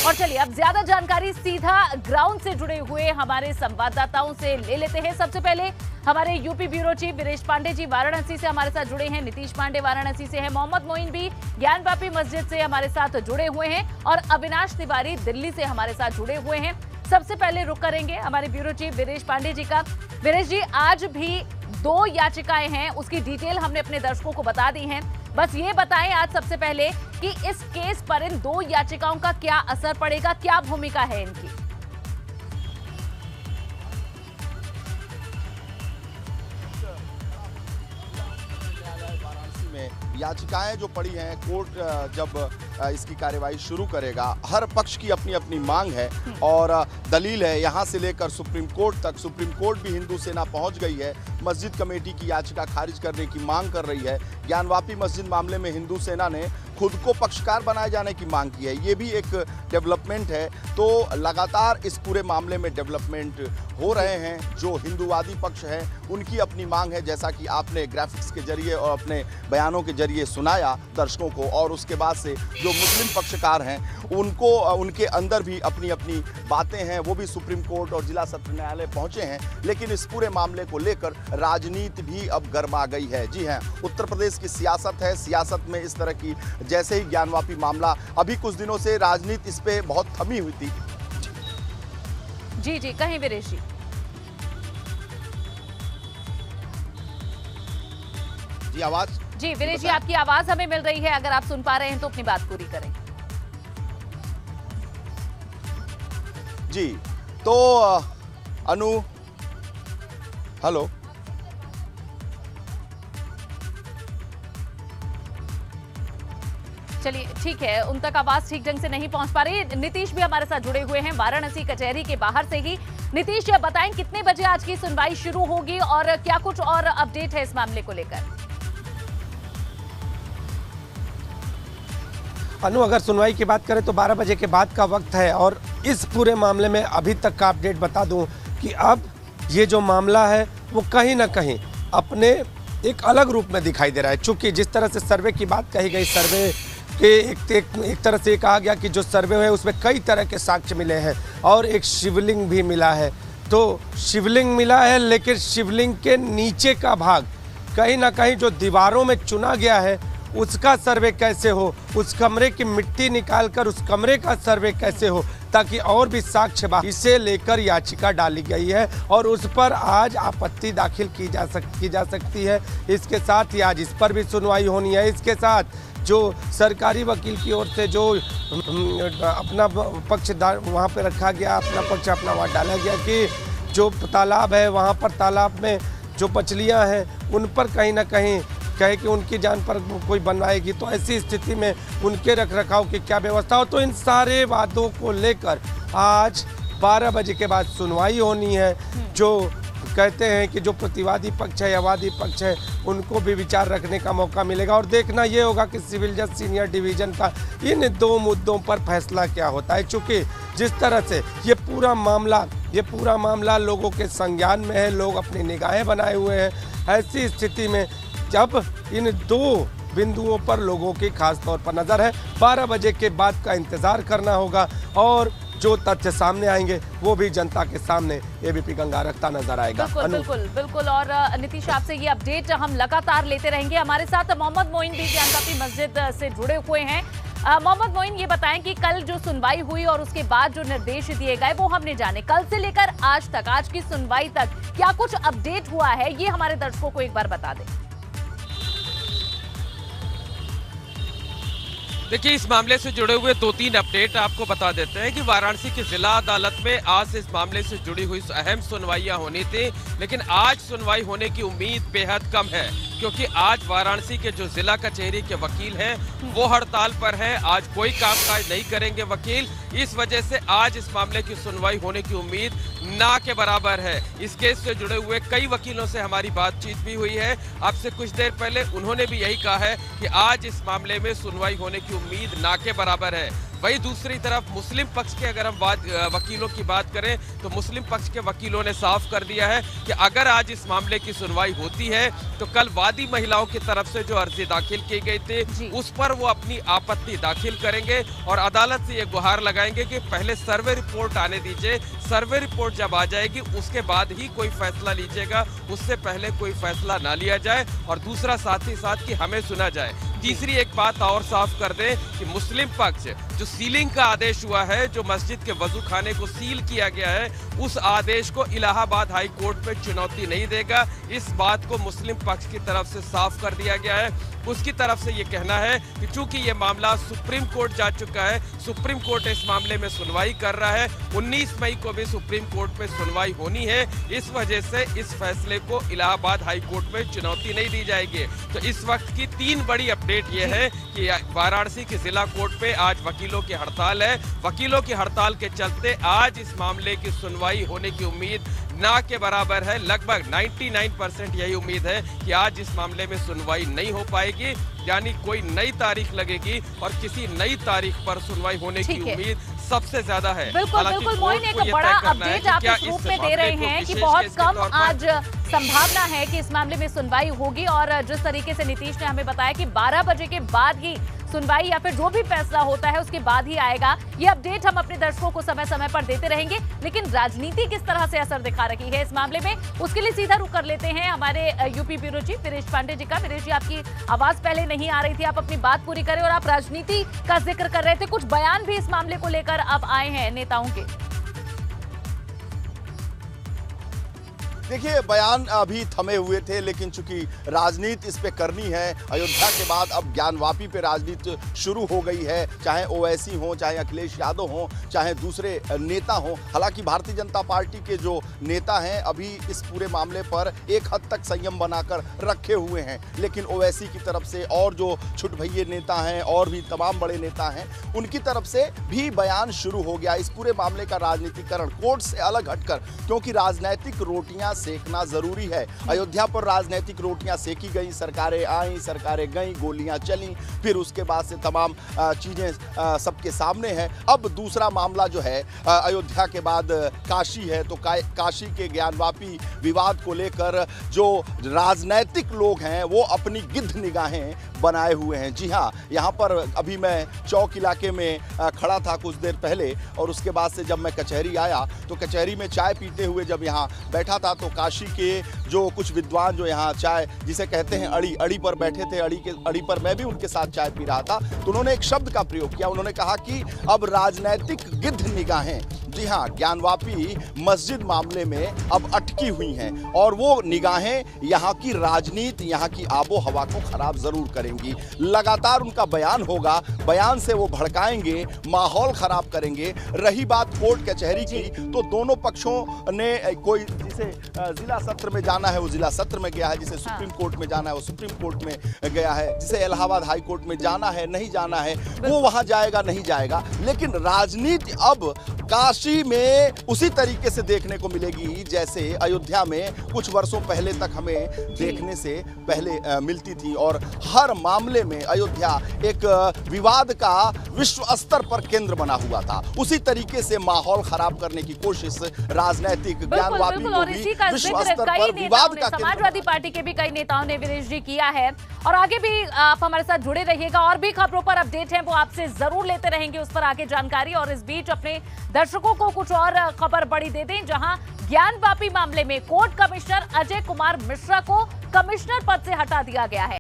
और चलिए अब ज्यादा जानकारी सीधा ग्राउंड से जुड़े हुए हमारे संवाददाताओं से ले लेते हैं। सबसे पहले हमारे UP bureau chief Viresh Pandey ji Varanasi से हमारे साथ जुड़े हैं, नीतीश पांडे वाराणसी से हैं, मोहम्मद मोइन भी ज्ञानवापी मस्जिद से हमारे साथ जुड़े हुए हैं और अविनाश तिवारी दिल्ली से हमारे साथ जुड़े हुए हैं। सबसे पहले रुख करेंगे हमारे ब्यूरो चीफ वीरेश पांडे जी का। वीरेश जी, आज भी 2 याचिकाएं हैं, उसकी डिटेल हमने अपने दर्शकों को बता दी है। बस ये बताएं आज सबसे पहले कि इस केस पर इन 2 याचिकाओं का क्या असर पड़ेगा, क्या भूमिका है इनकी? वाराणसी में याचिकाएं जो पड़ी हैं, कोर्ट जब इसकी कार्यवाही शुरू करेगा, हर पक्ष की अपनी अपनी मांग है और दलील है। यहां से लेकर सुप्रीम कोर्ट तक, सुप्रीम कोर्ट भी हिंदू सेना पहुंच गई है, मस्जिद कमेटी की याचिका खारिज करने की मांग कर रही है। ज्ञानवापी मस्जिद मामले में हिंदू सेना ने खुद को पक्षकार बनाए जाने की मांग की है, ये भी एक डेवलपमेंट है। तो लगातार इस पूरे मामले में डेवलपमेंट हो रहे हैं। जो हिंदूवादी पक्ष है उनकी अपनी मांग है, जैसा कि आपने ग्राफिक्स के जरिए और अपने बयानों के जरिए सुनाया दर्शकों को, और उसके बाद से जो मुस्लिम पक्षकार हैं उनको उनके अंदर भी अपनी अपनी बातें हैं, वो भी सुप्रीम कोर्ट और जिला सत्र न्यायालय पहुंचे हैं। लेकिन इस पूरे मामले को लेकर राजनीति भी अब गर्मा गई है। जी हाँ, उत्तर प्रदेश की सियासत है, सियासत में इस तरह की, जैसे ही ज्ञानवापी मामला, अभी कुछ दिनों से राजनीति इस पे बहुत थमी हुई थी। जी जी, कहीं वीरेश जी। जी आवाज? जी वीरेश जी, आपकी आवाज हमें मिल रही है, अगर आप सुन पा रहे हैं तो अपनी बात पूरी करें। जी, तो अनु, हेलो। चलिए ठीक है, उन तक आवाज ठीक ढंग से नहीं पहुंच पा रही। नीतीश भी हमारे साथ जुड़े हुए हैं वाराणसी कचहरी के बाहर से ही। नीतीश, बताएं कितने बजे आज की सुनवाई शुरू होगी और क्या कुछ और अपडेट है इस मामले को लेकर? अनु, अगर सुनवाई की बात करें तो 12 बजे के बाद का वक्त है और इस पूरे मामले में अभी तक का अपडेट बता दूं कि अब ये जो मामला है वो कहीं ना कहीं अपने एक अलग रूप में दिखाई दे रहा है। चूंकि जिस तरह से सर्वे की बात कही गई, सर्वे के एक तरह से कहा गया कि जो सर्वे है उसमें कई तरह के साक्ष्य मिले हैं और एक शिवलिंग भी मिला है। तो शिवलिंग मिला है, लेकिन शिवलिंग के नीचे का भाग कहीं ना कहीं जो दीवारों में चुना गया है उसका सर्वे कैसे हो, उस कमरे की मिट्टी निकालकर उस कमरे का सर्वे कैसे हो, ताकि और भी साक्ष्य, इसे लेकर याचिका डाली गई है और उस पर आज आपत्ति दाखिल की जा सकती है। इसके साथ ही आज इस पर भी सुनवाई होनी है। इसके साथ जो सरकारी वकील की ओर से जो अपना पक्ष वहाँ पे रखा गया, अपना पक्ष अपना वहाँ डाला गया कि जो तालाब है वहाँ पर, तालाब में जो मछलियाँ हैं उन पर कहीं ना कहीं कहे कि उनकी जान पर कोई बनवाएगी, तो ऐसी स्थिति में उनके रखरखाव की क्या व्यवस्था हो। तो इन सारे वादों को लेकर आज 12 बजे के बाद सुनवाई होनी है। जो कहते हैं कि जो प्रतिवादी पक्ष है या वादी पक्ष है उनको भी विचार रखने का मौका मिलेगा और देखना ये होगा कि सिविल जज सीनियर डिवीजन का इन 2 मुद्दों पर फैसला क्या होता है। चूँकि जिस तरह से ये पूरा मामला लोगों के संज्ञान में है, लोग अपनी निगाहें बनाए हुए हैं, ऐसी स्थिति में जब इन 2 बिंदुओं पर लोगों की खास तौर पर नजर है, 12 बजे के बाद का इंतजार करना होगा और जो तथ्य सामने आएंगे वो भी जनता के सामने एबीपी गंगा रखता नजर आएगा। बिल्कुल। और नीतीश, आपसे ये अपडेट हम लगातार लेते रहेंगे। हमारे साथ मोहम्मद मोइन भी ज्ञानवापी मस्जिद से जुड़े हुए हैं। मोहम्मद मोइन, ये बताएं कि कल जो सुनवाई हुई और उसके बाद जो निर्देश दिए गए वो हमने जाने, कल से लेकर आज तक, आज की सुनवाई तक क्या कुछ अपडेट हुआ है, ये हमारे दर्शकों को एक बार बता दें। देखिए, इस मामले से जुड़े हुए 2-3 अपडेट आपको बता देते हैं कि वाराणसी की जिला अदालत में आज इस मामले से जुड़ी हुई अहम सुनवाइयां होनी थी, लेकिन आज सुनवाई होने की उम्मीद बेहद कम है क्योंकि आज वाराणसी के जो जिला कचहरी के वकील हैं वो हड़ताल पर हैं। आज कोई कामकाज नहीं करेंगे वकील, इस वजह से आज इस मामले की सुनवाई होने की उम्मीद ना के बराबर है। इस केस से जुड़े हुए कई वकीलों से हमारी बातचीत भी हुई है। आपसे कुछ देर पहले उन्होंने भी यही कहा है कि आज इस मामले में सुनवाई होने की उम्मीद ना के बराबर है। वही दूसरी तरफ मुस्लिम पक्ष के अगर हम वकीलों की बात करें तो मुस्लिम पक्ष के वकीलों ने साफ कर दिया है कि अगर आज इस मामले की सुनवाई होती है तो कल वादी महिलाओं की तरफ से जो अर्जी दाखिल की गई थी उस पर वो अपनी आपत्ति दाखिल करेंगे और अदालत से ये गुहार लगाएंगे कि पहले सर्वे रिपोर्ट आने दीजिए। सर्वे रिपोर्ट जब आ जाएगी उसके बाद ही कोई फैसला लीजिएगा, उससे पहले कोई फैसला ना लिया जाए। और दूसरा साथ ही साथ कि हमें सुना जाए। तीसरी एक बात और साफ कर दें कि मुस्लिम पक्ष जो सीलिंग का आदेश हुआ है, जो मस्जिद के वजू खाने को सील किया गया है, उस आदेश को इलाहाबाद हाई कोर्ट में चुनौती नहीं देगा। इस बात को मुस्लिम पक्ष की तरफ से साफ कर दिया गया है। उसकी तरफ से ये कहना है कि चूंकि ये मामला सुप्रीम कोर्ट जा चुका है, सुप्रीम कोर्ट इस मामले में सुनवाई कर रहा है, 19 मई को भी सुप्रीम कोर्ट में सुनवाई होनी है, इस वजह से इस फैसले को इलाहाबाद हाई कोर्ट में चुनौती नहीं दी जाएगी। तो इस वक्त की 3 बड़ी अपडेट ये है कि वाराणसी के जिला कोर्ट पे आज वकीलों की हड़ताल है। वकीलों की हड़ताल के चलते आज इस मामले की सुनवाई होने की उम्मीद ना के बराबर है। लगभग 99% यही उम्मीद है कि आज इस मामले में सुनवाई नहीं हो पाएगी, यानी कोई नई तारीख लगेगी और किसी नई तारीख पर सुनवाई होने की उम्मीद सबसे ज्यादा है। बिल्कुल बिल्कुल मोइन, एक बड़ा अपडेट आप इस रूप में दे रहे हैं कि बहुत कम आज संभावना है कि इस मामले में सुनवाई होगी। और जिस तरीके से नीतीश ने हमें बताया कि 12 बजे के बाद ही सुनवाई या फिर जो भी फैसला होता है उसके बाद ही आएगा, ये अपडेट हम अपने दर्शकों को समय समय पर देते रहेंगे। लेकिन राजनीति किस तरह से असर दिखा रही है इस मामले में, उसके लिए सीधा रुख कर लेते हैं हमारे UP bureau chief Viresh Pandey ji का। विरेश जी, आपकी आवाज पहले नहीं आ रही थी, आप अपनी बात पूरी करें। और आप राजनीति का जिक्र कर रहे थे, कुछ बयान भी इस मामले को लेकर अब आए हैं नेताओं के। देखिए, बयान अभी थमे हुए थे, लेकिन चूंकि राजनीति इस पे करनी है, अयोध्या के बाद अब ज्ञानवापी पे राजनीति शुरू हो गई है। चाहे ओवैसी हो, चाहे अखिलेश यादव हो, चाहे दूसरे नेता हो। हालांकि भारतीय जनता पार्टी के जो नेता हैं अभी इस पूरे मामले पर एक हद तक संयम बनाकर रखे हुए हैं, लेकिन ओवैसी की तरफ से और जो छुटभइये नेता हैं और भी तमाम बड़े नेता हैं, उनकी तरफ से भी बयान शुरू हो गया। इस पूरे मामले का राजनीतिकरण कोर्ट से अलग हटकर, क्योंकि राजनीतिक रोटियां सेकना जरूरी है। अयोध्या पर राजनीतिक रोटियां सेकी गई, सरकारें आई, सरकारें गई, गोलियां चली, फिर उसके बाद से तमाम चीजें सबके सामने है। अब दूसरा मामला जो है अयोध्या के बाद काशी है, तो काशी के ज्ञानवापी विवाद को लेकर जो राजनीतिक लोग हैं वो अपनी गिद्ध निगाहें बनाए हुए हैं। जी हाँ, यहाँ पर अभी मैं चौक इलाके में खड़ा था कुछ देर पहले, और उसके बाद से जब मैं कचहरी आया तो कचहरी में चाय पीते हुए जब यहाँ बैठा था तो काशी के जो कुछ विद्वान जो यहाँ चाय जिसे कहते हैं अड़ी पर बैठे थे, अड़ी पर मैं भी उनके साथ चाय पी रहा था, तो उन्होंने एक शब्द का प्रयोग किया। उन्होंने कहा कि अब राजनीतिक गिद्ध निगाहें, जी हाँ, ज्ञानवापी मस्जिद मामले में अब अटकी हुई हैं, और वो निगाहें यहाँ की राजनीति, यहाँ की आबो हवा को खराब जरूर करेंगी। लगातार उनका बयान होगा, बयान से वो भड़काएंगे, माहौल खराब करेंगे। रही बात कोर्ट कचहरी की, तो दोनों पक्षों ने कोई जिसे जिला सत्र में जाना है वो जिला सत्र में गया है, जिसे सुप्रीम कोर्ट में जाना है वो सुप्रीम कोर्ट में गया है, जिसे इलाहाबाद हाई कोर्ट में जाना है नहीं जाना है वो वहां जाएगा नहीं जाएगा। लेकिन राजनीति अब काशी में उसी तरीके से देखने को मिलेगी जैसे अयोध्या में कुछ वर्षों पहले तक हमें देखने से पहले मिलती थी। और हर मामले में अयोध्या एक विवाद का विश्व स्तर पर केंद्र बना हुआ था। उसी तरीके से माहौल खराब करने की कोशिश राजनीतिक ज्ञानवापी को भी विश्व स्तर पर विवाद का, समाजवादी पार्टी के भी कई नेताओं ने विरेश जी किया है। और आगे भी आप हमारे साथ जुड़े रहिएगा, और भी खबरों पर अपडेट है वो आपसे जरूर लेते रहेंगे, उस पर आगे जानकारी। और इस बीच अपने दर्शकों को कुछ और खबर बड़ी दे दें, जहां ज्ञानवापी मामले में कोर्ट कमिश्नर अजय कुमार मिश्रा को कमिश्नर पद से हटा दिया गया है।